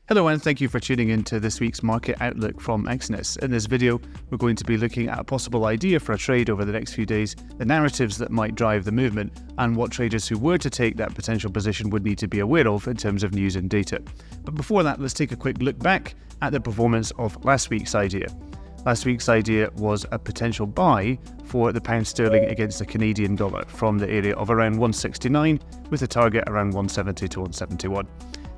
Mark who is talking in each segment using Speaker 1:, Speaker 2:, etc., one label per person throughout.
Speaker 1: Hello and thank you for tuning in to this week's Market Outlook from Exynis. In this video, we're going to be looking at a possible idea for a trade over the next few days, the narratives that might drive the movement, and what traders who were to take that potential position would need to be aware of in terms of news and data. But before that, let's take a quick look back at the performance of last week's idea. Last week's idea was a potential buy for the pound sterling against the Canadian dollar from the area of around 169 with a target around 170 to 171.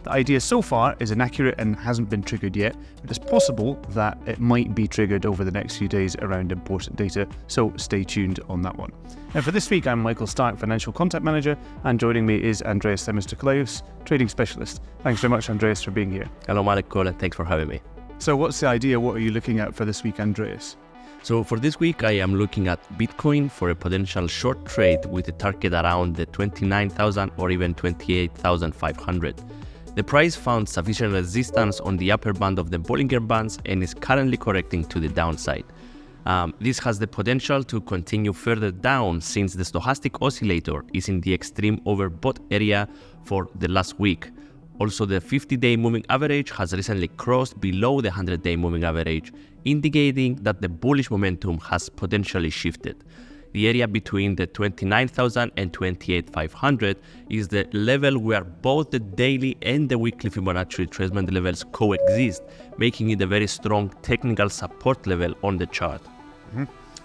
Speaker 1: The idea so far is inaccurate and hasn't been triggered yet, but it's possible that it might be triggered over the next few days around important data, so stay tuned on that one. Now for this week, I'm Michael Stark, Financial Contact Manager, and joining me is Andreas Themistokleous, Trading Specialist. Thanks very much, Andreas, for being here.
Speaker 2: Hello, Michael, and thanks for having me.
Speaker 1: So what's the idea? What are you looking at for this week, Andreas?
Speaker 2: So for this week, I am looking at Bitcoin for a potential short trade with a target around the 29,000 or even 28,500. The price found sufficient resistance on the upper band of the Bollinger Bands and is currently correcting to the downside. This has the potential to continue further down since the stochastic oscillator is in the extreme overbought area for the last week. Also, the 50-day moving average has recently crossed below the 100-day moving average, indicating that the bullish momentum has potentially shifted. The area between the 29,000 and 28,500 is the level where both the daily and the weekly Fibonacci retracement levels coexist, making it a very strong technical support level on the chart.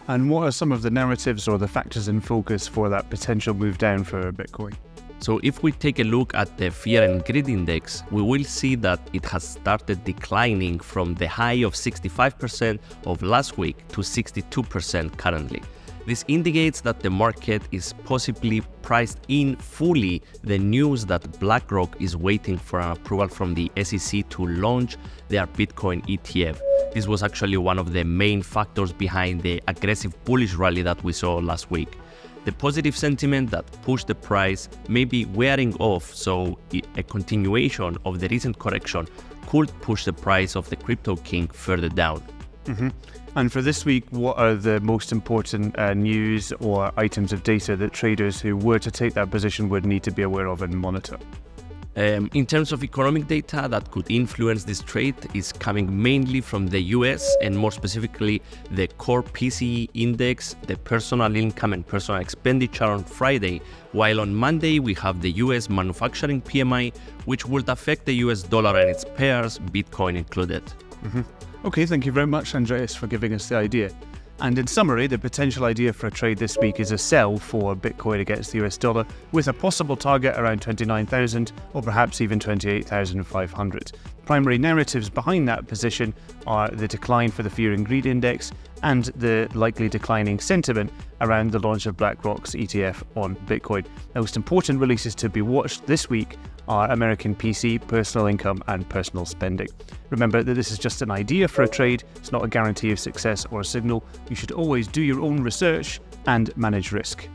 Speaker 1: And what are some of the narratives or the factors in focus for that potential move down for Bitcoin?
Speaker 2: So if we take a look at the Fear and Greed Index, we will see that it has started declining from the high of 65% of last week to 62% currently. This indicates that the market is possibly priced in fully the news that BlackRock is waiting for an approval from the SEC to launch their Bitcoin ETF. This was actually one of the main factors behind the aggressive bullish rally that we saw last week. The positive sentiment that pushed the price may be wearing off, so a continuation of the recent correction could push the price of the Crypto King further down.
Speaker 1: And for this week, what are the most important news or items of data that traders who were to take that position would need to be aware of and monitor?
Speaker 2: In terms of economic data that could influence this trade is coming mainly from the US and more specifically the core PCE index, the personal income and personal expenditure on Friday, while on Monday we have the US manufacturing PMI, which would affect the US dollar and its pairs, Bitcoin included.
Speaker 1: Okay, thank you very much, Andreas, for giving us the idea. And in summary, the potential idea for a trade this week is a sell for Bitcoin against the US dollar with a possible target around 29,000 or perhaps even 28,500. Primary narratives behind that position are the decline for the Fear and Greed Index and the likely declining sentiment around the launch of BlackRock's ETF on Bitcoin. The most important releases to be watched this week are American PC, personal income, and personal spending. Remember that this is just an idea for a trade, it's not a guarantee of success or a signal. You should always do your own research and manage risk.